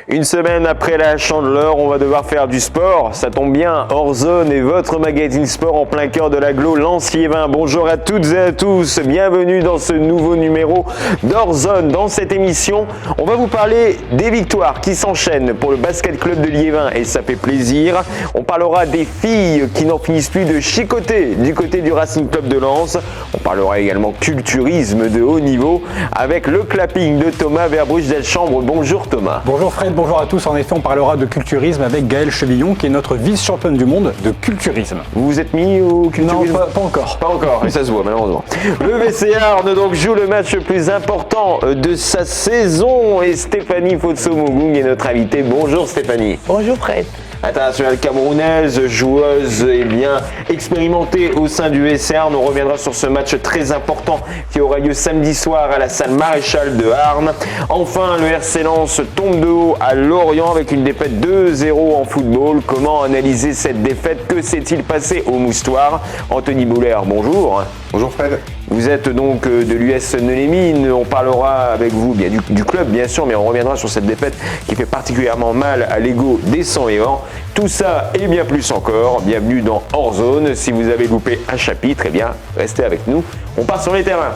Une semaine après la Chandeleur, on va devoir faire du sport. Ça tombe bien, Hors Zone est votre magazine sport en plein cœur de l'agglo Lens-Liévin. Bonjour à toutes et à tous, bienvenue dans ce nouveau numéro d'Hors Zone. Dans cette émission, on va vous parler des victoires qui s'enchaînent pour le basket club de Liévin et ça fait plaisir. On parlera des filles qui n'en finissent plus de chicoter du côté du Racing Club de Lens. On parlera également culturisme de haut niveau avec le clapping de Thomas Verbruch-Delchambre. Bonjour Thomas. Bonjour Fred, bonjour à tous. En effet, on parlera de culturisme avec Gaëlle Chevillon qui est notre vice-championne du monde de culturisme. Vous vous êtes mis au culturisme? Non, pas encore. Pas encore, et ça se voit malheureusement. Le VC Arnes donc joue le match le plus important de sa saison et Stéphanie Fotso-Mogung est notre invitée. Bonjour Stéphanie. Bonjour Fred. Internationale camerounaise, joueuse et bien expérimentée au sein du VC Arnes. On reviendra sur ce match très important qui aura lieu samedi soir à la salle Maréchal de Arnes. Enfin, le RC Lens tombe de haut à Lorient avec une défaite 2-0 en football. Comment analyser cette défaite? Que s'est-il passé au Moustoir? Anthony Boulère, bonjour. Bonjour Fred. Vous êtes donc de l'US Neulémine. On parlera avec vous bien du club bien sûr, mais on reviendra sur cette défaite qui fait particulièrement mal à l'ego des 100 et or. Tout ça et bien plus encore. Bienvenue dans Hors Zone. Si vous avez loupé un chapitre, eh bien restez avec nous. On part sur les terrains.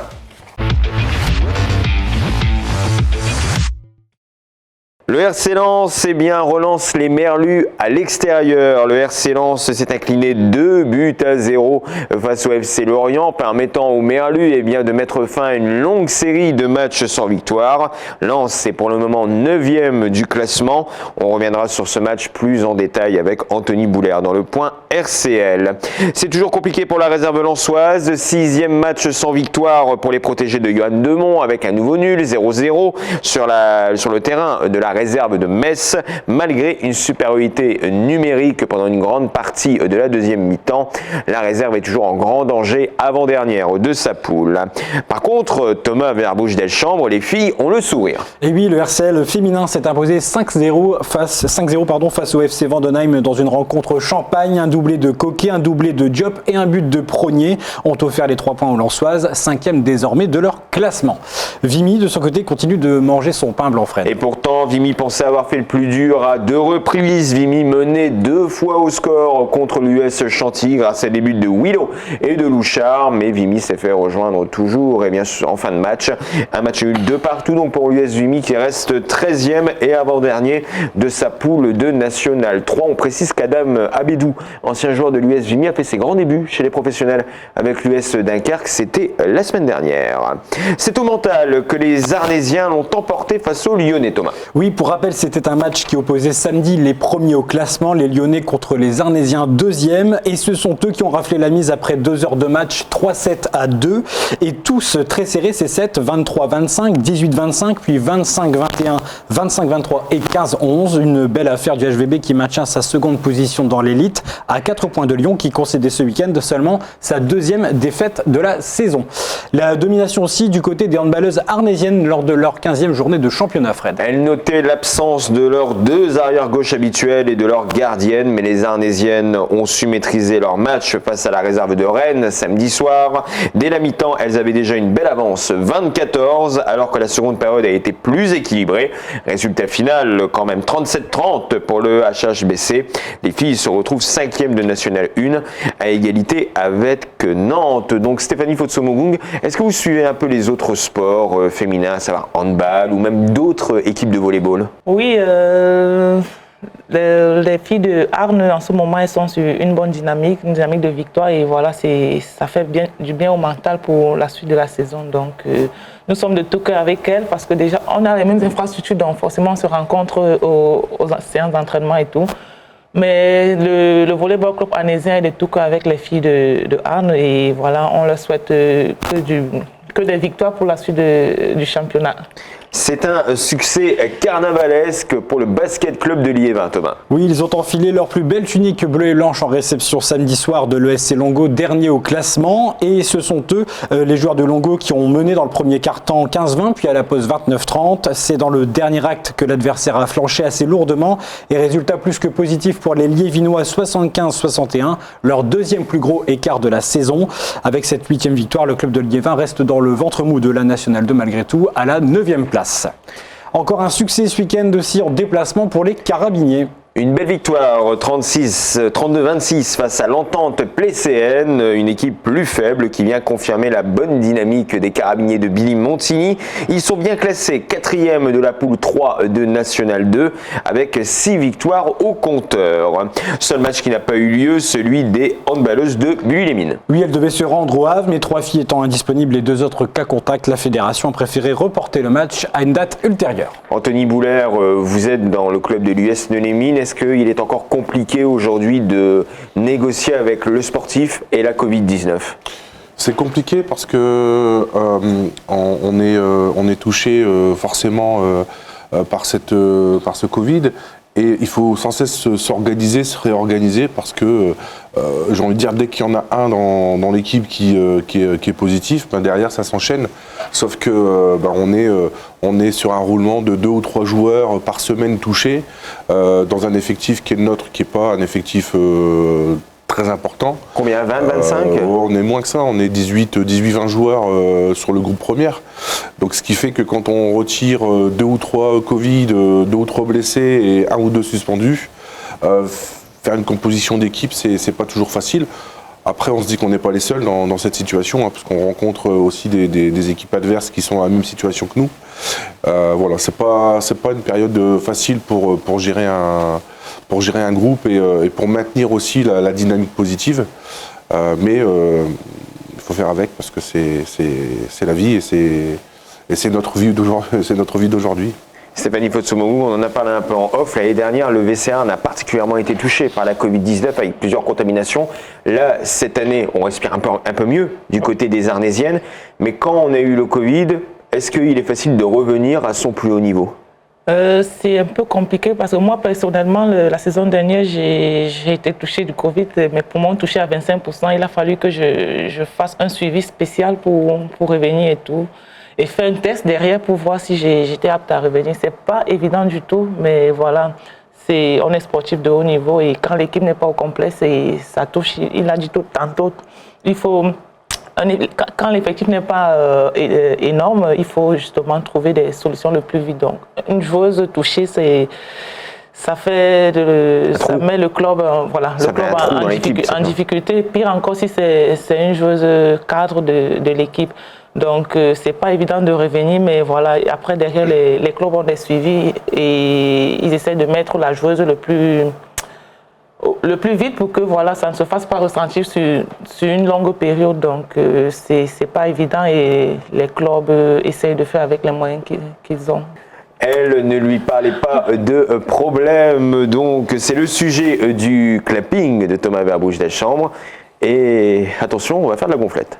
Le RC Lens relance les Merlus à l'extérieur. Le RC Lens s'est incliné 2-0 face au FC Lorient, permettant aux Merlus de mettre fin à une longue série de matchs sans victoire. Lens est pour le moment 9e du classement. On reviendra sur ce match plus en détail avec Anthony Boulère dans le point RCL. C'est toujours compliqué pour la réserve lensoise. 6e match sans victoire pour les protégés de Johan Demont avec un nouveau nul 0-0 sur le terrain de la réserve de Metz, malgré une supériorité numérique pendant une grande partie de la deuxième mi-temps. La réserve est toujours en grand danger avant-dernière de sa poule. Par contre, Thomas Verbruch-Delchambre, les filles ont le sourire. Et oui, le RCL féminin s'est imposé 5-0 face au FC Vandenheim dans une rencontre champagne. Un doublé de Coquet, un doublé de Diop et un but de Prognier ont offert les 3 points aux Lensoises, 5e désormais de leur classement. Vimy, de son côté, continue de manger son pain blanc, Fred. Et pourtant, Vimy pensait avoir fait le plus dur à 2 reprises. Vimy menait 2 fois au score contre l'US Chantilly grâce à des buts de Willow et de Louchard. Mais Vimy s'est fait rejoindre toujours en fin de match. Un match nul 2-2 donc pour l'US Vimy qui reste 13e et avant-dernier de sa poule de National 3. On précise qu'Adam Abedou, ancien joueur de l'US Vimy, a fait ses grands débuts chez les professionnels avec l'US Dunkerque. C'était la semaine dernière. C'est au mental que les Arnésiens l'ont emporté face aux Lyonnais, Thomas. Oui, pour rappel, c'était un match qui opposait samedi les premiers au classement, les Lyonnais contre les Arnésiens 2e. Et ce sont eux qui ont raflé la mise après 2 heures de match, 3-7-2. Et tous très serrés, ces 7, 23-25, 18-25, puis 25-21, 25-23 et 15-11. Une belle affaire du HVB qui maintient sa seconde position dans l'élite à 4 points de Lyon qui concédait ce week-end seulement sa 2e défaite de la saison. La domination aussi du côté des handballeuses arnésiennes lors de leur 15e journée de championnat, Fred. Elles notaient l'absence de leurs 2 arrières-gauche habituelles et de leur gardienne, mais les Arnésiennes ont su maîtriser leur match face à la réserve de Rennes samedi soir. Dès la mi-temps, elles avaient déjà une belle avance, 24-14, alors que la seconde période a été plus équilibrée. Résultat final, quand même 37-30 pour le HHBC. Les filles se retrouvent 5e de National 1 à égalité avec Nantes. Donc Stéphanie Fotso-Mogung, est-ce que vous suivez un peu les autres sports féminins, à savoir handball ou même d'autres équipes de volleyball? Oui, les filles de Arnes en ce moment elles sont sur une bonne dynamique, une dynamique de victoire et voilà, ça fait du bien au mental pour la suite de la saison. Donc nous sommes de tout cœur avec elles parce que déjà on a les mêmes infrastructures, donc forcément on se rencontre aux séances d'entraînement et tout. Mais le volleyball club arnésien est de tout cœur avec les filles de Arnes et voilà, on leur souhaite que des victoires pour la suite du championnat. C'est un succès carnavalesque pour le basket club de Liévin, Thomas. Oui, ils ont enfilé leur plus belle tunique bleue et blanche en réception samedi soir de l'ESC Longo, dernier au classement. Et ce sont eux, les joueurs de Longo, qui ont mené dans le premier quart-temps 15-20, puis à la pause 29-30. C'est dans le dernier acte que l'adversaire a flanché assez lourdement. Et résultat plus que positif pour les Liévinois, 75-61, leur deuxième plus gros écart de la saison. Avec cette 8e victoire, le club de Liévin reste dans le ventre mou de la Nationale 2 malgré tout, à la 9e place. Encore un succès ce week-end aussi en déplacement pour les Carabiniers. Une belle victoire, 32-26 face à l'Entente Plécéenne, une équipe plus faible qui vient confirmer la bonne dynamique des Carabiniers de Billy Montigny. Ils sont bien classés 4e de la poule 3 de National 2 avec 6 victoires au compteur. Seul match qui n'a pas eu lieu, celui des handballeuses de Bully-les-Mines. Oui, elles devaient se rendre au Havre, mais 3 filles étant indisponibles et 2 autres cas contacts, la fédération a préféré reporter le match à une date ultérieure. Anthony Boulaire, vous êtes dans le club de l'US Neuilly-les-Mines. Est-ce qu'il est encore compliqué aujourd'hui de négocier avec le sportif et la Covid-19 ? C'est compliqué parce que on est touché forcément par ce Covid et il faut sans cesse s'organiser, se réorganiser parce que j'ai envie de dire dès qu'il y en a un dans l'équipe qui est positif, ben derrière ça s'enchaîne. Sauf que on est sur un roulement de 2 ou 3 joueurs par semaine touchés dans un effectif qui est le nôtre, qui n'est pas un effectif très important. Combien, 20, 25 On est moins que ça, on est 18-20 joueurs sur le groupe première. Donc ce qui fait que quand on retire 2 ou 3 Covid, 2 ou 3 blessés et 1 ou 2 suspendus, faire une composition d'équipe, c'est pas toujours facile. Après, on se dit qu'on n'est pas les seuls dans cette situation, parce qu'on rencontre aussi des équipes adverses qui sont dans la même situation que nous. Voilà, c'est pas une période facile pour gérer un groupe et pour maintenir aussi la dynamique positive. Mais il faut faire avec parce que c'est la vie et c'est notre vie d'aujourd'hui. Stéphanie Fotsoumougou, on en a parlé un peu en off. L'année dernière, le VCR a particulièrement été touché par la Covid-19 avec plusieurs contaminations. Là, cette année, on respire un peu mieux du côté des Arnésiennes. Mais quand on a eu le Covid, est-ce qu'il est facile de revenir à son plus haut niveau ? C'est un peu compliqué parce que moi, personnellement, la saison dernière, j'ai été touchée du Covid. Mes poumons touchés à 25%. Il a fallu que je fasse un suivi spécial pour revenir et tout. Et faire un test derrière pour voir si j'étais apte à revenir. C'est pas évident du tout, mais voilà, on est sportif de haut niveau et quand l'équipe n'est pas au complet, ça touche. Il a dit tout tantôt, il faut, quand l'effectif n'est pas énorme, il faut justement trouver des solutions le plus vite. Donc, une joueuse touchée, ça met le club, en difficulté. Pire encore si c'est une joueuse cadre de l'équipe. Donc, c'est pas évident de revenir, mais voilà. Après, derrière, les clubs ont des suivis et ils essaient de mettre la joueuse le plus vite pour que voilà, ça ne se fasse pas ressentir sur une longue période. Donc, c'est pas évident et les clubs essayent de faire avec les moyens qu'ils ont. Elle ne lui parlait pas de problème, donc c'est le sujet du clapping de Thomas Verbouche-Deschambre. Et attention, on va faire de la gonflette.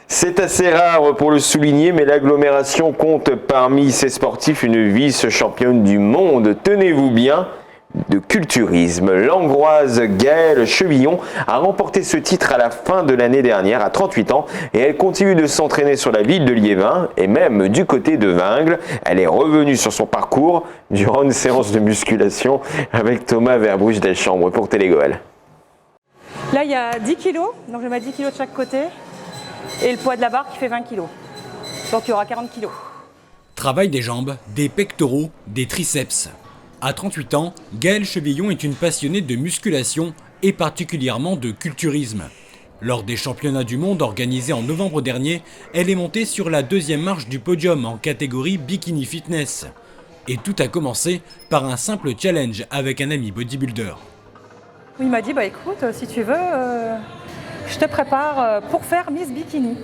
C'est assez rare pour le souligner, mais l'agglomération compte parmi ses sportifs une vice-championne du monde. Tenez-vous bien, de culturisme. L'Angroise Gaëlle Chevillon a remporté ce titre à la fin de l'année dernière à 38 ans et elle continue de s'entraîner sur la ville de Liévin et même du côté de Vingles. Elle est revenue sur son parcours durant une séance de musculation avec Thomas Verbouche-Deschambre pour Télégoal. Là, il y a 10 kg, donc je vais mettre 10 kg de chaque côté. Et le poids de la barre qui fait 20 kg. Donc il y aura 40 kg. Travail des jambes, des pectoraux, des triceps. À 38 ans, Gaëlle Chevillon est une passionnée de musculation et particulièrement de culturisme. Lors des championnats du monde organisés en novembre dernier, elle est montée sur la 2e marche du podium en catégorie bikini fitness. Et tout a commencé par un simple challenge avec un ami bodybuilder. Il m'a dit, bah écoute, si tu veux, je te prépare pour faire Miss Bikini.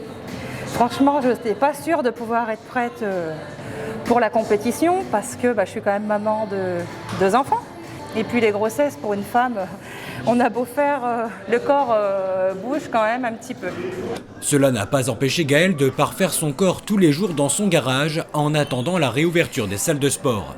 Franchement, je n'étais pas sûre de pouvoir être prête pour la compétition parce que je suis quand même maman de 2 enfants. Et puis les grossesses, pour une femme, on a beau faire, le corps bouge quand même un petit peu. Cela n'a pas empêché Gaëlle de parfaire son corps tous les jours dans son garage en attendant la réouverture des salles de sport.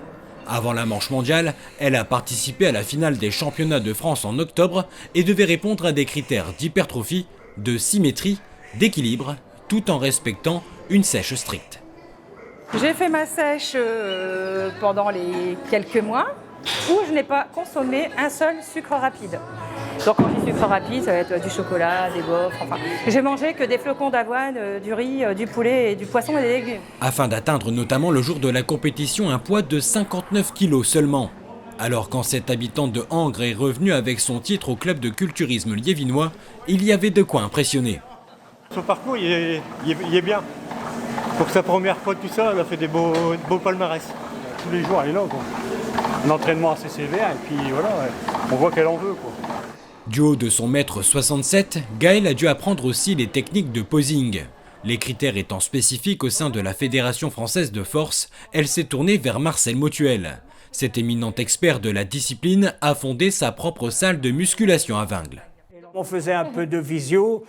Avant la manche mondiale, elle a participé à la finale des championnats de France en octobre et devait répondre à des critères d'hypertrophie, de symétrie, d'équilibre, tout en respectant une sèche stricte. J'ai fait ma sèche pendant les quelques mois où je n'ai pas consommé un seul sucre rapide. Donc quand je dis sucre rapide, ça va être du chocolat, des gaufres, enfin. J'ai mangé que des flocons d'avoine, du riz, du poulet, et du poisson et des légumes. Afin d'atteindre notamment le jour de la compétition un poids de 59 kilos seulement. Alors quand cette habitante de Angres est revenue avec son titre au club de culturisme liévinois, il y avait de quoi impressionner. Son parcours, il est bien. Pour sa première fois, tout ça, elle a fait des beaux palmarès. Tous les jours, elle est là, quoi. Un entraînement assez sévère, et puis voilà, on voit qu'elle en veut, quoi. Du haut de son mètre 67, Gaëlle a dû apprendre aussi les techniques de posing. Les critères étant spécifiques au sein de la Fédération française de force, elle s'est tournée vers Marcel Motuel. Cet éminent expert de la discipline a fondé sa propre salle de musculation à Vingles. On faisait un peu de visio,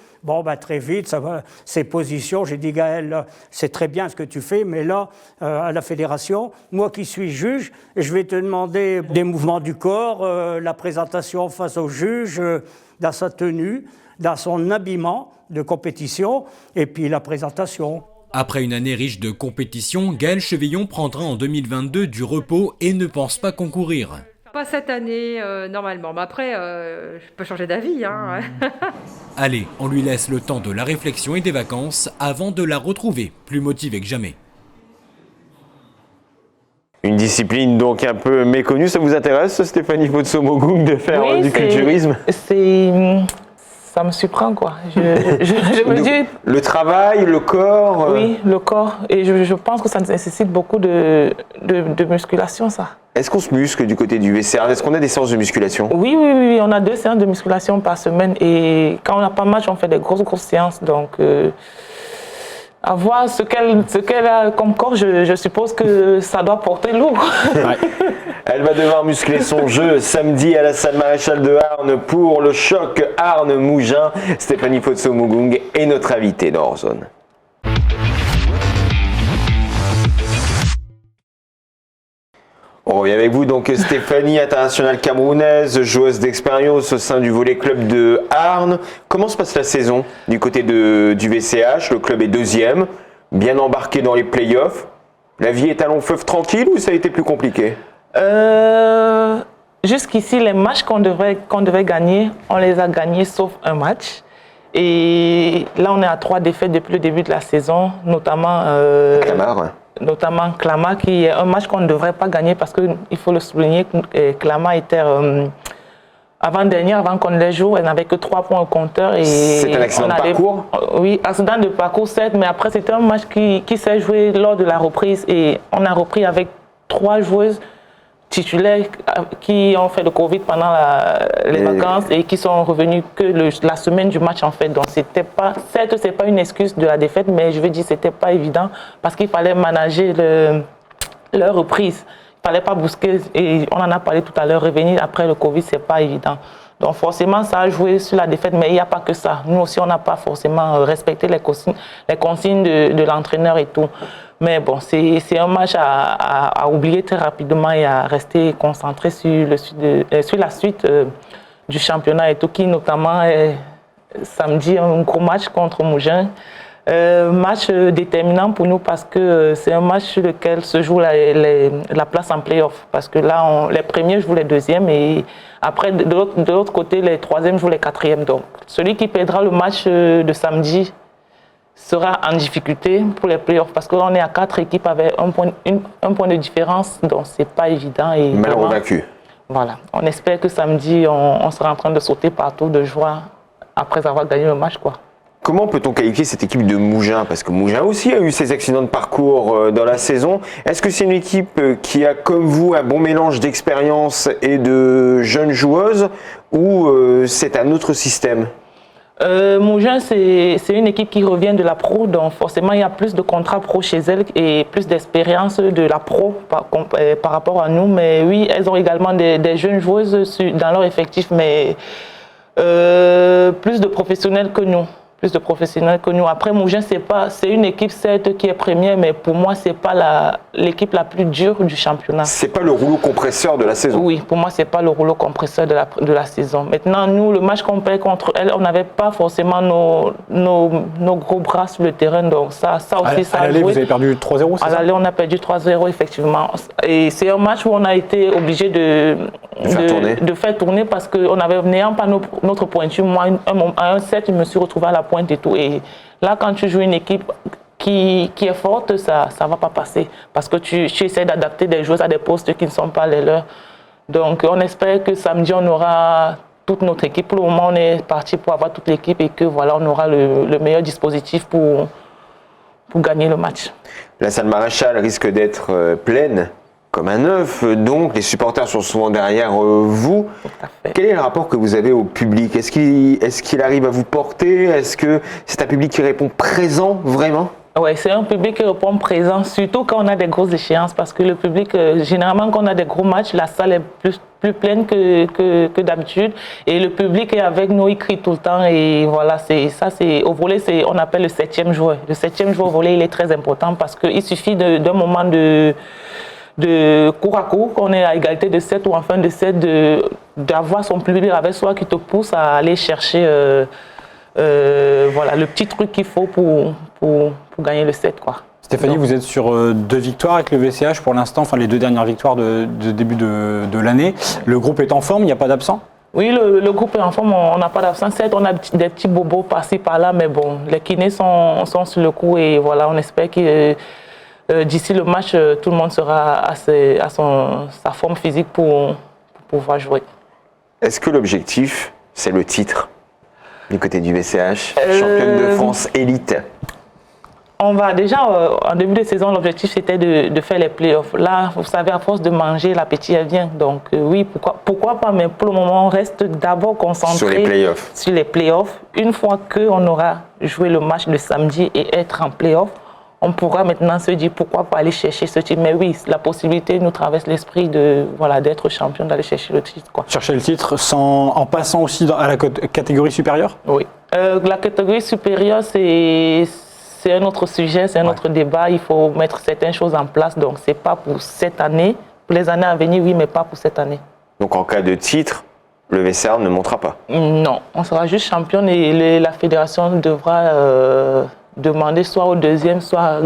très vite, ça va, ces positions, j'ai dit Gaëlle, c'est très bien ce que tu fais, mais là, à la fédération, moi qui suis juge, je vais te demander des mouvements du corps, la présentation face au juge, dans sa tenue, dans son habillement de compétition, et puis la présentation. Après une année riche de compétition, Gaëlle Chevillon prendra en 2022 du repos et ne pense pas concourir. Pas cette année, normalement. Mais après, je peux changer d'avis. Hein. Allez, on lui laisse le temps de la réflexion et des vacances avant de la retrouver, plus motivée que jamais. Une discipline donc un peu méconnue, ça vous intéresse, Stéphanie Fotso-Mogoung, de faire du culturisme? Ça me surprend, quoi. Je me dis... Le travail, le corps... Oui, le corps. Et je pense que ça nécessite beaucoup de musculation, ça. Est-ce qu'on se muscle du côté du VCR? Est-ce qu'on a des séances de musculation? Oui, on a 2 séances de musculation par semaine. Et quand on n'a pas de match, on fait des grosses séances. Donc, à voir ce qu'elle a comme corps, je suppose que ça doit porter lourd. Ouais. Elle va devoir muscler son jeu samedi à la salle Maréchal de Arnes pour le choc Arnes-Mougins. Stéphanie Fotso-Mogoung est notre invitée dans Hors Zone. On revient avec vous, donc Stéphanie, internationale camerounaise, joueuse d'expérience au sein du volley club de Arnes. Comment se passe la saison du côté du VCH? Le club est 2e, bien embarqué dans les playoffs. La vie est à long fleuve tranquille ou ça a été plus compliqué? Jusqu'ici, les matchs qu'on devait gagner, on les a gagnés sauf un match. Et là, on est à 3 défaites depuis le début de la saison, notamment... Clamart, ouais. Notamment Clamart, qui est un match qu'on ne devrait pas gagner parce qu'il faut le souligner, Clamart était avant-dernière, avant qu'on les joue, elle n'avait que 3 points au compteur. C'est un accident de parcours? Oui, accident de parcours, certes, mais après c'était un match qui s'est joué lors de la reprise et on a repris avec 3 joueuses titulaires qui ont fait le Covid pendant les vacances et qui sont revenus que la semaine du match en fait. Donc c'était pas, certes c'est pas une excuse de la défaite, mais je veux dire c'était pas évident parce qu'il fallait manager leur reprise. Il fallait pas bousquer et on en a parlé tout à l'heure, revenir après le Covid c'est pas évident. Donc forcément ça a joué sur la défaite, mais il n'y a pas que ça. Nous aussi on n'a pas forcément respecté les consignes de l'entraîneur et tout. Mais bon, c'est un match à oublier très rapidement et à rester concentré sur la suite du championnat et tout, qui notamment est samedi un gros match contre Mougins. Match déterminant pour nous parce que c'est un match sur lequel se joue la place en play-off. Parce que là, les premiers jouent les 2e et après, de l'autre côté, les 3e jouent les 4e. Donc, celui qui perdra le match de samedi sera en difficulté pour les playoffs parce que là on est à 4 équipes avec un point de différence, donc c'est pas évident. Et malheureux vaincu. Voilà, on espère que samedi on sera en train de sauter partout de joie après avoir gagné le match, quoi. Comment peut-on qualifier cette équipe de Mougins? Parce que Mougins aussi a eu ses accidents de parcours dans la saison. Est-ce que c'est une équipe qui a, comme vous, un bon mélange d'expérience et de jeunes joueuses ou c'est un autre système? Mougins, c'est une équipe qui revient de la pro, donc forcément il y a plus de contrats pro chez elle et plus d'expérience de la pro par rapport à nous. Mais oui, elles ont également des jeunes joueuses dans leur effectif, mais plus de professionnels que nous. Après, Mougins, c'est une équipe certes qui est première, mais pour moi, c'est pas l'équipe la plus dure du championnat. C'est pas le rouleau compresseur de la saison. Oui, pour moi, c'est pas le rouleau compresseur de la saison. Maintenant, nous, le match qu'on perd contre elle, on n'avait pas forcément nos gros bras sur le terrain, donc ça aussi, ça a joué. Vous avez perdu 3-0, c'est ça? À l'aller, on a perdu 3-0, effectivement. Et c'est un match où on a été obligé de faire tourner parce qu'on avait, n'ayant pas notre pointure, moi, à un set, je me suis retrouvée à la pointe et tout. Et là, quand tu joues une équipe qui est forte, ça ne va pas passer parce que tu essaies d'adapter des joueurs à des postes qui ne sont pas les leurs. Donc, on espère que samedi, on aura toute notre équipe. Pour le moment, on est parti pour avoir toute l'équipe et que voilà, on aura le meilleur dispositif pour gagner le match. La salle Maréchal risque d'être pleine comme un œuf, donc les supporters sont souvent derrière vous. Quel est le rapport que vous avez au public? Est-ce qu'il arrive à vous porter? Est-ce que c'est un public qui répond présent vraiment? Oui, c'est un public qui répond présent, surtout quand on a des grosses échéances, parce que le public, généralement, quand on a des gros matchs, la salle est plus pleine que d'habitude, et le public est avec nous, il crie tout le temps, et voilà, au volley, on appelle le 7e joueur. Le 7e joueur au volley, il est très important, parce qu'il suffit d'un moment de cours à cours, qu'on est à égalité de 7 ou en fin de 7, d'avoir son public avec soi qui te pousse à aller chercher voilà, le petit truc qu'il faut pour gagner le set, quoi. Stéphanie, vous êtes sur 2 victoires avec le VCH pour l'instant, enfin les 2 dernières victoires de début de l'année. Le groupe est en forme, il n'y a pas d'absent? Oui, le groupe est en forme, on n'a pas d'absent. Certes, on a des petits bobos par-ci, par-là, mais bon, les kinés sont sur le coup et voilà, on espère que d'ici le match, tout le monde sera à sa forme physique pour pouvoir jouer. Est-ce que l'objectif, c'est le titre du côté du VCH, championne de France élite? On va déjà, en début de saison, l'objectif c'était de faire les playoffs. Là, vous savez, à force de manger, l'appétit elle vient. Donc oui, pourquoi pas, mais pour le moment, on reste d'abord concentré sur les playoffs. Une fois qu'on aura joué le match de samedi et être en playoff, on pourra maintenant se dire pourquoi pas aller chercher ce titre. Mais oui, la possibilité nous traverse l'esprit d'être champion, d'aller chercher le titre, quoi. Chercher le titre en passant aussi à la catégorie supérieure? Oui. La catégorie supérieure, c'est un autre sujet, c'est un autre débat. Il faut mettre certaines choses en place. Donc, ce n'est pas pour cette année. Pour les années à venir, oui, mais pas pour cette année. Donc, en cas de titre, le VCR ne montera pas? Non, on sera juste championne et la fédération devra demander soit au deuxième, soit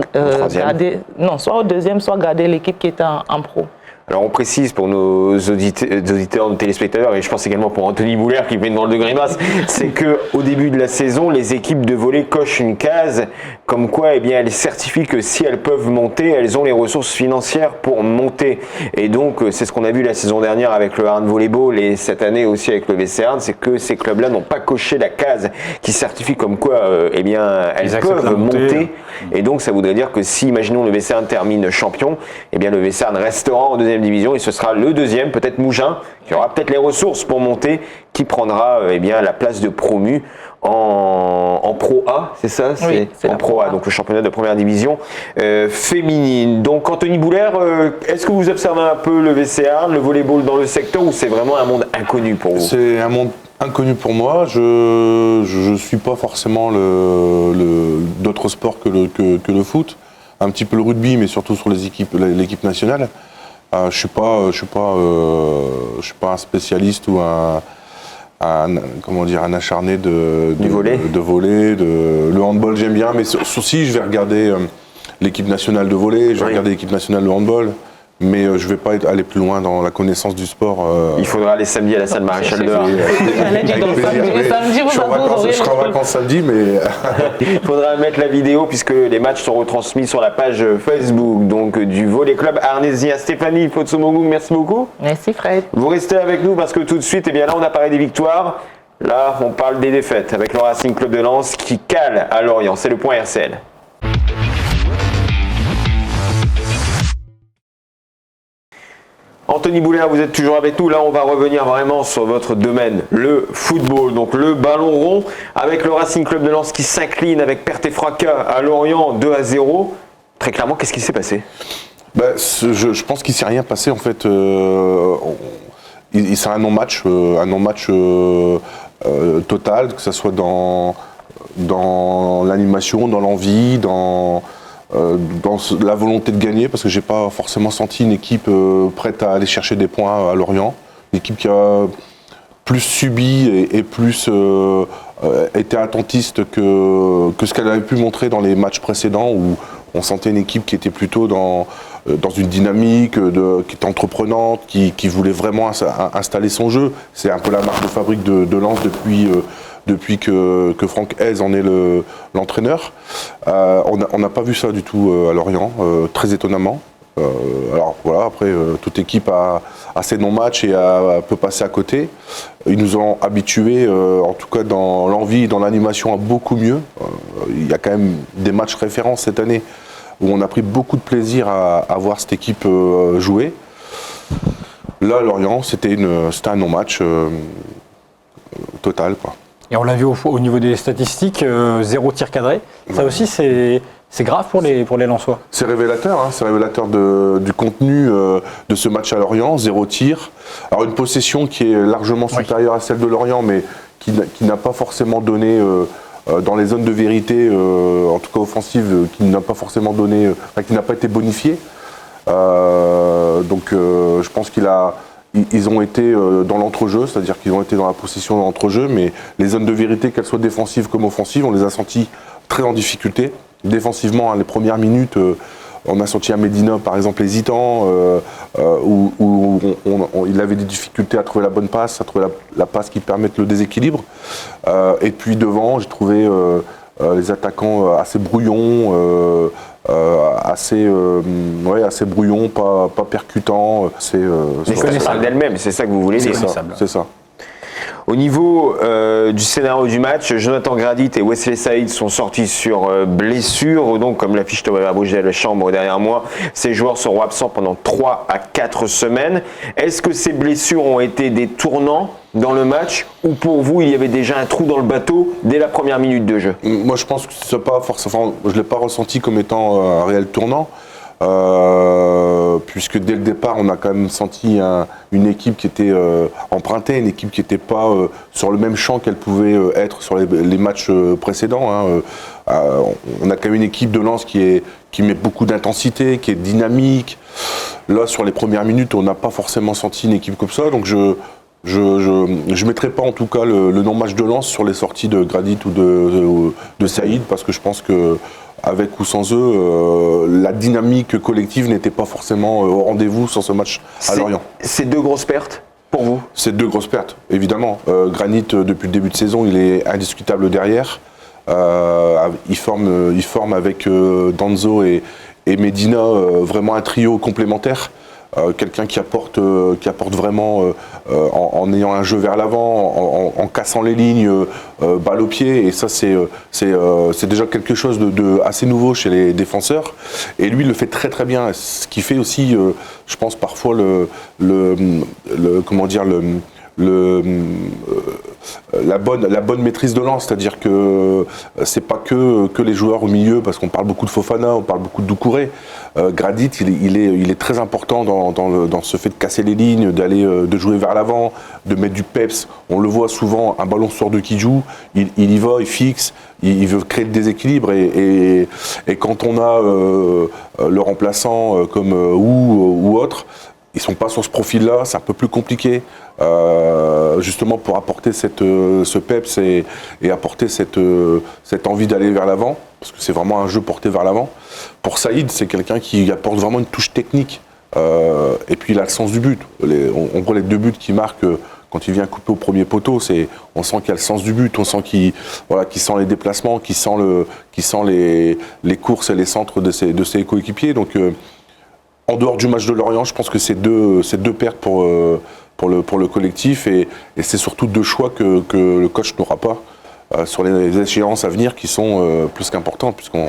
garder l'équipe qui est en pro. Alors on précise pour nos auditeurs, nos téléspectateurs, et je pense également pour Anthony Bouler qui vient devant le de grimace, c'est qu'au début de la saison, les équipes de volley cochent une case comme quoi elles certifient que si elles peuvent monter, elles ont les ressources financières pour monter. Et donc c'est ce qu'on a vu la saison dernière avec le Arn Volleyball et cette année aussi avec le VC Arn, c'est que ces clubs-là n'ont pas coché la case qui certifie comme quoi elles peuvent monter. Et donc ça voudrait dire que si, imaginons, le VC Arn termine champion, le VC Arn restera en deuxième division et ce sera le deuxième, peut-être Mougins, qui aura peut-être les ressources pour monter, qui prendra la place de promu en Pro A, c'est ça? Oui, c'est en Pro A, donc le championnat de première division féminine. Donc Anthony Bouler, est-ce que vous observez un peu le VC Arn, le volleyball dans le secteur, ou c'est vraiment un monde inconnu pour vous? C'est un monde inconnu pour moi. Je suis pas forcément d'autres sports que le foot, un petit peu le rugby, mais surtout sur l'équipe nationale. Je suis pas un spécialiste ou un acharné du volley. Le handball j'aime bien, mais si je vais regarder l'équipe nationale de volley, je vais regarder l'équipe nationale de handball, mais je ne vais pas aller plus loin dans la connaissance du sport. Il faudra aller samedi à la salle Maréchal de Arn. Je serai en vacances samedi, mais... Il faudra mettre la vidéo puisque les matchs sont retransmis sur la page Facebook donc, du Volley Club Arnésien. Stéphanie Fotsomogou, merci beaucoup. Merci Fred. Vous restez avec nous parce que tout de suite, là on a parlé des victoires. Là, on parle des défaites avec le Racing Club de Lens qui cale à Lorient. C'est le point RCL. Anthony Bouler, vous êtes toujours avec nous. Là, on va revenir vraiment sur votre domaine, le football. Donc, le ballon rond avec le Racing Club de Lens qui s'incline avec perte et fracas à Lorient 2-0. Très clairement, qu'est-ce qui s'est passé? Je pense qu'il ne s'est rien passé en fait. C'est un non-match, total, que ce soit dans l'animation, dans l'envie, dans la volonté de gagner, parce que j'ai pas forcément senti une équipe prête à aller chercher des points à Lorient. Une équipe qui a plus subi et plus été attentiste que ce qu'elle avait pu montrer dans les matchs précédents, où on sentait une équipe qui était plutôt dans dans une dynamique qui était entreprenante, qui voulait vraiment installer son jeu. C'est un peu la marque de fabrique de Lens depuis que Franck Hez en est l'entraîneur. On n'a pas vu ça du tout à Lorient, très étonnamment. Alors voilà, après, toute équipe a ses non-matchs et peut passer à côté. Ils nous ont habitués, en tout cas dans l'envie, dans l'animation, à beaucoup mieux. Il y a quand même des matchs références cette année où on a pris beaucoup de plaisir à voir cette équipe jouer. Là, Lorient, c'était un non-match total, quoi. Et on l'a vu au niveau des statistiques, 0 tir cadré. Ça aussi, c'est grave pour les Lensois. C'est révélateur, hein, c'est révélateur du contenu de ce match à Lorient, 0 tir. Alors une possession qui est largement supérieure à celle de Lorient, mais qui n'a pas forcément donné, dans les zones de vérité, en tout cas offensive, qui n'a pas forcément donné, qui n'a pas été bonifiée. Donc je pense ils ont été dans l'entrejeu, c'est-à-dire qu'ils ont été dans la possession de l'entrejeu, mais les zones de vérité, qu'elles soient défensives comme offensives, on les a senties très en difficulté. Défensivement, les premières minutes, on a senti un Medina, par exemple, hésitant, où il avait des difficultés à trouver la bonne passe, à trouver la passe qui permette le déséquilibre. Et puis devant, j'ai trouvé les attaquants assez brouillons, assez brouillon, pas percutant. Mais ça parle d'elle-même, c'est ça que vous voulez dire. C'est ça. Au niveau du scénario du match, Jonathan Gradit et Wesley Saïd sont sortis sur blessure. Donc, comme l'affiche Thomas Brugiel Chambre derrière moi, ces joueurs seront absents pendant 3 à 4 semaines. Est-ce que ces blessures ont été des tournants dans le match ou pour vous, il y avait déjà un trou dans le bateau dès la première minute de jeu? Moi, je pense que c'est pas forcément. Je ne l'ai pas ressenti comme étant un réel tournant. Puisque dès le départ, on a quand même senti une équipe qui était empruntée, une équipe qui n'était pas sur le même champ qu'elle pouvait être sur les matchs précédents. On a quand même une équipe de Lens qui met beaucoup d'intensité, qui est dynamique. Là, sur les premières minutes, on n'a pas forcément senti une équipe comme ça. Donc je mettrai pas en tout cas le non-match de Lens sur les sorties de Gradit ou de Saïd, parce que je pense que avec ou sans eux, la dynamique collective n'était pas forcément au rendez-vous sur ce match à Lorient. C'est 2 grosses pertes pour vous? C'est 2 grosses pertes, évidemment. Granit, depuis le début de saison, il est indiscutable derrière. Il forme avec Danzo et Medina vraiment un trio complémentaire. Quelqu'un qui apporte vraiment en ayant un jeu vers l'avant, en cassant les lignes, balle au pied, et ça c'est déjà quelque chose de assez nouveau chez les défenseurs, et lui il le fait très très bien, ce qui fait aussi je pense parfois la bonne maîtrise de Lens, c'est-à-dire que c'est pas que les joueurs au milieu, parce qu'on parle beaucoup de Fofana, on parle beaucoup de Doucouré. Gradit, il est très important dans ce fait de casser les lignes, de jouer vers l'avant, de mettre du peps. On le voit souvent, un ballon sort de qui joue, il y va, il fixe, il veut créer le déséquilibre, et quand on a le remplaçant comme ou autre, ils sont pas sur ce profil-là, c'est un peu plus compliqué, justement pour apporter ce peps et apporter cette envie d'aller vers l'avant, parce que c'est vraiment un jeu porté vers l'avant. Pour Saïd, c'est quelqu'un qui apporte vraiment une touche technique, et puis il a le sens du but. On voit les 2 buts qu'il marque quand il vient couper au premier poteau, on sent qu'il a le sens du but, on sent qu'il sent les déplacements, qu'il sent les courses et les centres de ses coéquipiers. Donc en dehors du match de Lorient, je pense que c'est deux pertes pour le collectif, et c'est surtout 2 choix que le coach n'aura pas sur les échéances à venir, qui sont plus qu'importantes, puisqu'on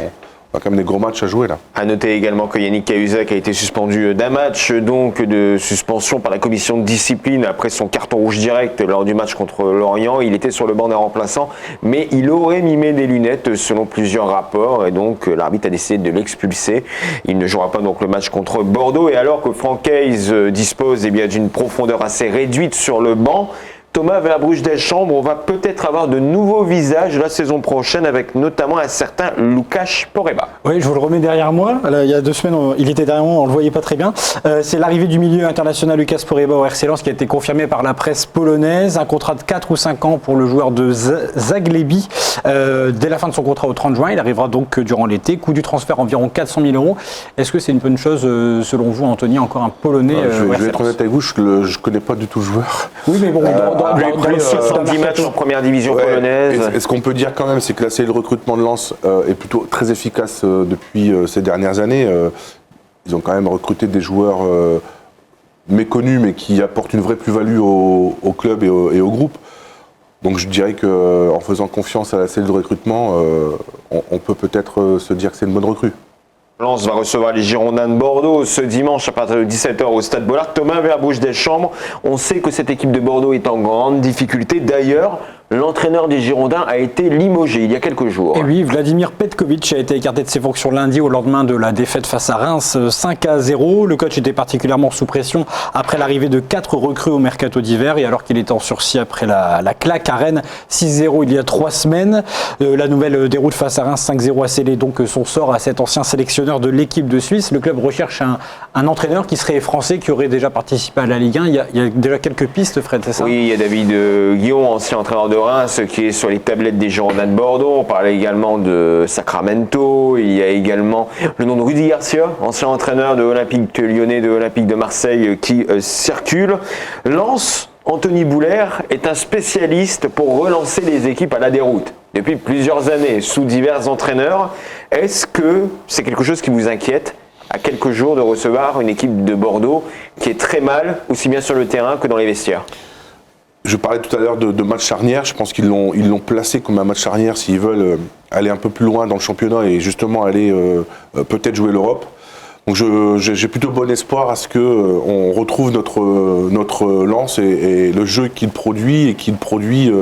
a quand même des gros matchs à jouer là. À noter également que Yannick Cahuzac a été suspendu d'un match, donc de suspension par la commission de discipline après son carton rouge direct lors du match contre Lorient. Il était sur le banc des remplaçants, mais il aurait mimé des lunettes selon plusieurs rapports, et donc l'arbitre a décidé de l'expulser. Il ne jouera pas donc le match contre Bordeaux, et alors que Franck Hez dispose d'une profondeur assez réduite sur le banc, Thomas Verbruch-Deschambre, on va peut-être avoir de nouveaux visages la saison prochaine avec notamment un certain Łukasz Poręba. Oui, je vous le remets derrière moi. Là, il y a 2 semaines, il était derrière moi, on ne le voyait pas très bien. C'est l'arrivée du milieu international Łukasz Poręba au RC Lens qui a été confirmé par la presse polonaise. Un contrat de 4 ou 5 ans pour le joueur de Zagłębie. Dès la fin de son contrat au 30 juin, il arrivera donc durant l'été. Coût du transfert environ 400 000 €. Est-ce que c'est une bonne chose selon vous, Anthony, encore un Polonais Je vais être honnête avec vous, je ne connais pas du tout le joueur. Oui, mais bon, plus de 70 matchs en première division polonaise. Et ce qu'on peut dire quand même, c'est que la cellule de recrutement de Lens est plutôt très efficace depuis ces dernières années. Ils ont quand même recruté des joueurs méconnus, mais qui apportent une vraie plus-value au club et au groupe. Donc je dirais qu'en faisant confiance à la cellule de recrutement, on peut peut-être se dire que c'est une bonne recrue. Lens va recevoir les Girondins de Bordeaux ce dimanche à partir de 17h au Stade Bollaert. Thomas Verbruch-Deschambre, on sait que cette équipe de Bordeaux est en grande difficulté. D'ailleurs, l'entraîneur des Girondins a été limogé il y a quelques jours. Et oui, Vladimir Petkovic a été écarté de ses fonctions lundi au lendemain de la défaite face à Reims 5-0. Le coach était particulièrement sous pression après l'arrivée de 4 recrues au mercato d'hiver et alors qu'il était en sursis après la claque à Rennes 6-0 il y a 3 semaines. La nouvelle déroute face à Reims 5-0 a scellé donc son sort à cet ancien sélectionneur de l'équipe de Suisse. Le club recherche un entraîneur qui serait français, qui aurait déjà participé à la Ligue 1. Il y a déjà quelques pistes, Fred, c'est ça? Oui, il y a David Guillon, ancien entraîneur de Reims, qui est sur les tablettes des Girondins de Bordeaux. On parlait également de Sacramento. Il y a également le nom de Rudy Garcia, ancien entraîneur de l'Olympique lyonnais, de l'Olympique de Marseille, qui circule. Lens, Anthony Boulaert est un spécialiste pour relancer les équipes à la déroute. Depuis plusieurs années, sous divers entraîneurs, est-ce que c'est quelque chose qui vous inquiète à quelques jours de recevoir une équipe de Bordeaux qui est très mal, aussi bien sur le terrain que dans les vestiaires? Je parlais tout à l'heure de match charnière. Je pense qu'ils l'ont placé comme un match charnière s'ils veulent aller un peu plus loin dans le championnat et justement aller peut-être jouer l'Europe. Donc j'ai plutôt bon espoir à ce qu'on retrouve notre Lens et le jeu qu'il produit et qu'il produit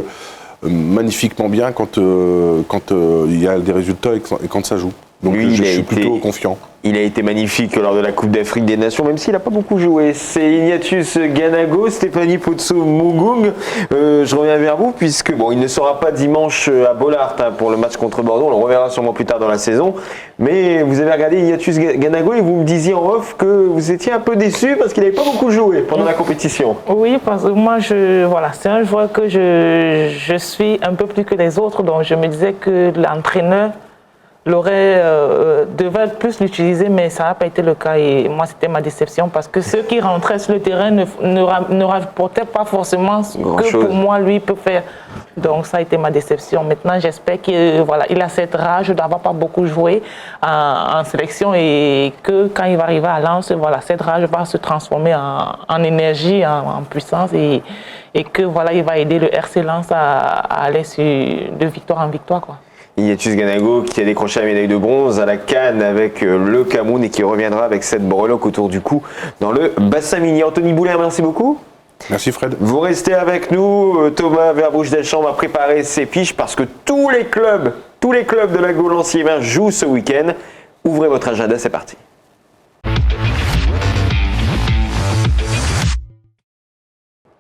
magnifiquement bien quand il y a des résultats et quand ça joue. Donc lui, je suis plutôt confiant. Il a été magnifique lors de la Coupe d'Afrique des Nations, même s'il n'a pas beaucoup joué. C'est Ignatius Ganago, Stéphanie Pozzo-Mugung. Je reviens vers vous, puisque bon, il ne sera pas dimanche à Bollaert pour le match contre Bordeaux. On le reverra sûrement plus tard dans la saison. Mais vous avez regardé Ignatius Ganago et vous me disiez en off que vous étiez un peu déçu parce qu'il n'avait pas beaucoup joué pendant la compétition. Oui, parce que moi, c'est un joueur que je suis un peu plus que les autres. Donc je me disais que l'entraîneur devait plus l'utiliser, mais ça n'a pas été le cas et moi c'était ma déception parce que ceux qui rentraient sur le terrain ne rapportaient pas forcément ce que pour moi lui peut faire. Donc ça a été ma déception. Maintenant j'espère qu'il a cette rage d'avoir pas beaucoup joué en sélection et que quand il va arriver à Lens, cette rage va se transformer en énergie, en puissance et que il va aider le RC Lens à aller de victoire en victoire, quoi. Ignatius Ganago qui a décroché la médaille de bronze à la Cannes avec le Cameroun et qui reviendra avec cette breloque autour du cou dans le bassin mini. Anthony Boulaert, merci beaucoup. Merci Fred. Vous restez avec nous. Thomas Verbruch-Deschambre a préparé ses fiches parce que tous les clubs de la Gaule-Lancier-Vin jouent ce week-end. Ouvrez votre agenda, c'est parti.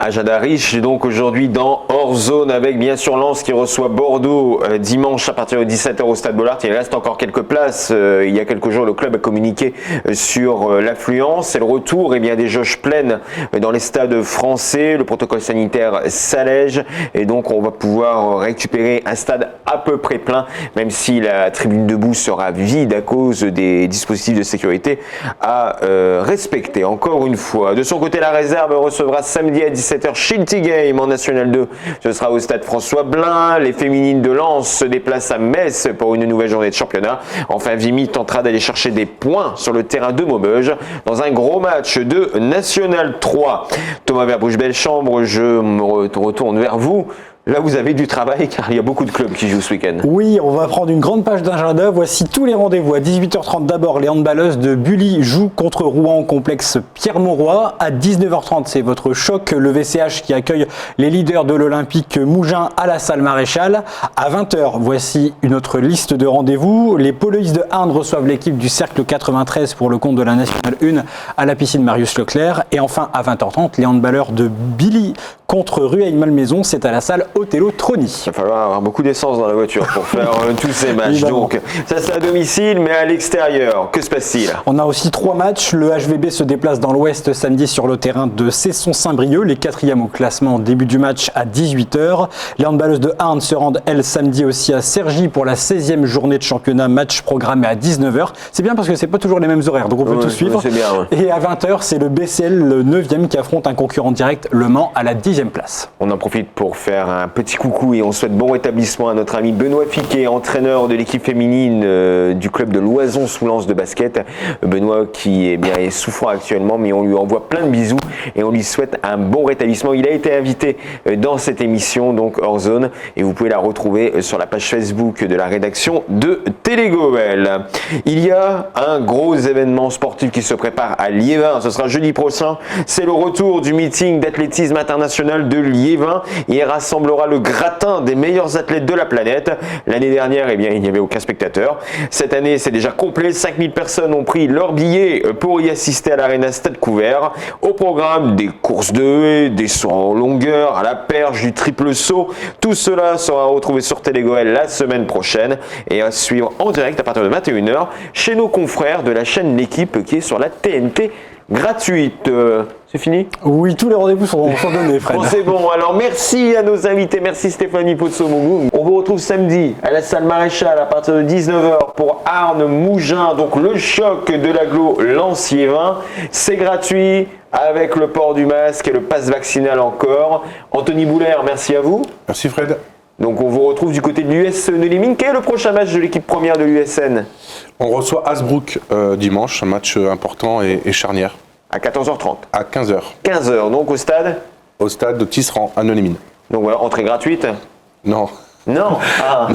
Agenda riche donc aujourd'hui dans Hors Zone avec bien sûr Lens qui reçoit Bordeaux dimanche à partir de 17h au Stade Bollaert. Il reste encore quelques places. Il y a quelques jours le club a communiqué sur l'affluence et le retour des jauges pleines dans les stades français. Le protocole sanitaire s'allège et donc on va pouvoir récupérer un stade à peu près plein même si la tribune debout sera vide à cause des dispositifs de sécurité à respecter. Encore une fois, de son côté la réserve recevra samedi à 17h Shilty Game en National 2. Ce sera au stade François Blin. Les féminines de Lens se déplacent à Metz pour une nouvelle journée de championnat. Enfin, Vimy tentera d'aller chercher des points sur le terrain de Maubeuge dans un gros match de National 3. Thomas Verbruch-Deschambre, je me retourne vers vous. Là, vous avez du travail car il y a beaucoup de clubs qui jouent ce week-end. Oui, on va prendre une grande page d'agenda. Voici tous les rendez-vous. À 18h30 d'abord, les handballeuses de Bully jouent contre Rouen au complexe Pierre-Mauroy. À 19h30, c'est votre choc, le VCH qui accueille les leaders de l'Olympique Mougins à la salle Maréchal. À 20h, voici une autre liste de rendez-vous. Les poloistes de Arnes reçoivent l'équipe du Cercle 93 pour le compte de la Nationale 1 à la piscine Marius Leclerc. Et enfin, à 20h30, les handballeurs de Billy contre Rueil-Malmaison. C'est à la salle Othello Troni. Il va falloir avoir beaucoup d'essence dans la voiture pour faire tous ces matchs. Évidemment. Donc, ça c'est à domicile, mais à l'extérieur, que se passe-t-il? On a aussi 3 matchs. Le HVB se déplace dans l'Ouest samedi sur le terrain de Cesson-Saint-Brieuc, les 4e au classement. Début du match à 18h. Les handballeuses de Arnes se rendent, elles, samedi aussi à Cergy pour la 16e journée de championnat. Match programmé à 19h. C'est bien parce que c'est pas toujours les mêmes horaires, donc on peut tout suivre. C'est bien, ouais. Et à 20h, c'est le BCL, le 9e, qui affronte un concurrent direct, Le Mans, à la 10e place. On en profite pour faire un petit coucou et on souhaite bon rétablissement à notre ami Benoît Fiquet, entraîneur de l'équipe féminine du club de Loison-sous-Lens de basket. Benoît qui est souffrant actuellement, mais on lui envoie plein de bisous et on lui souhaite un bon rétablissement. Il a été invité dans cette émission, donc hors zone, et vous pouvez la retrouver sur la page Facebook de la rédaction de Télégoël. Il y a un gros événement sportif qui se prépare à Liévin. Ce sera jeudi prochain. C'est le retour du meeting d'athlétisme international de Liévin. Il rassemblera le gratin des meilleurs athlètes de la planète. L'année dernière, il n'y avait aucun spectateur. Cette année, c'est déjà complet. 5000 personnes ont pris leur billet pour y assister à l'Arena Stade Couvert. Au programme, des courses de haies, des sauts en longueur, à la perche, du triple saut. Tout cela sera retrouvé sur Télégoël la semaine prochaine et à suivre en direct à partir de 21h chez nos confrères de la chaîne L'équipe qui est sur la TNT gratuite. C'est fini? Oui, tous les rendez-vous sont donnés, Fred. Bon, c'est bon. Alors, merci à nos invités. Merci Stéphanie Potsomogou. On vous retrouve samedi à la salle Maréchal à partir de 19h pour Arnes-Mougins. Donc, le choc de l'agglo Lens-Liévin. C'est gratuit avec le port du masque et le pass vaccinal encore. Anthony Boulaire, merci à vous. Merci Fred. Donc, on vous retrouve du côté de l'US Neuliming. Quel est le prochain match de l'équipe première de l'USN? On reçoit Hasbrook dimanche, un match important et charnière. À 14h30. À 15h. 15h, donc au stade? Au stade de Tisserand, à Neuliming. Donc voilà, entrée gratuite? Non. Non. Ah.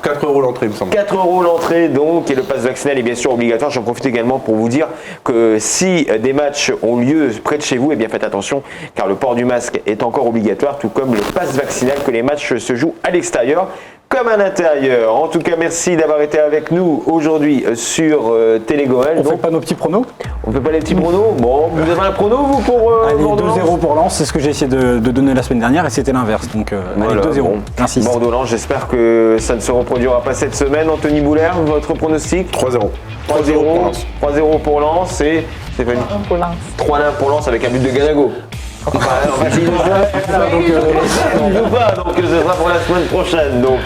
4 € l'entrée, il me semble. 4 € l'entrée, donc, et le pass vaccinal est bien sûr obligatoire. J'en profite également pour vous dire que si des matchs ont lieu près de chez vous, eh bien faites attention, car le port du masque est encore obligatoire, tout comme le pass vaccinal, que les matchs se jouent à l'extérieur comme à l'intérieur. En tout cas, merci d'avoir été avec nous aujourd'hui sur Télégoël. On fait pas nos petits pronos? On fait pas les petits pronos? Bon, vous avez un prono, vous, pour Allez, Bordeaux-Lens? 2-0 pour Lens, c'est ce que j'ai essayé de donner la semaine dernière et c'était l'inverse. Donc, voilà, allez, 2-0, bon. j'insiste. Bordeaux-Lens, j'espère que ça ne se reproduira pas cette semaine. Anthony Boulaire, votre pronostic? 3-0. 3-0 pour Lens et Stéphanie? 1 pour Lens. 3-1 pour Lens avec un but de Ganago. Donc ce sera pour la semaine prochaine. Donc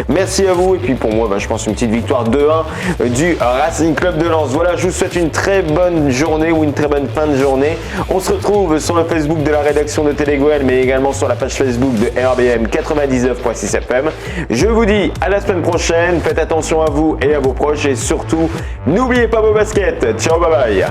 merci à vous et puis pour moi je pense une petite victoire 2-1 du Racing Club de Lens. Voilà, je vous souhaite une très bonne journée ou une très bonne fin de journée. On se retrouve sur le Facebook de la rédaction de Télégoël mais également sur la page Facebook de RBM 99.6 FM. Je vous dis à la semaine prochaine, faites attention à vous et à vos proches et surtout n'oubliez pas vos baskets. Ciao, bye bye.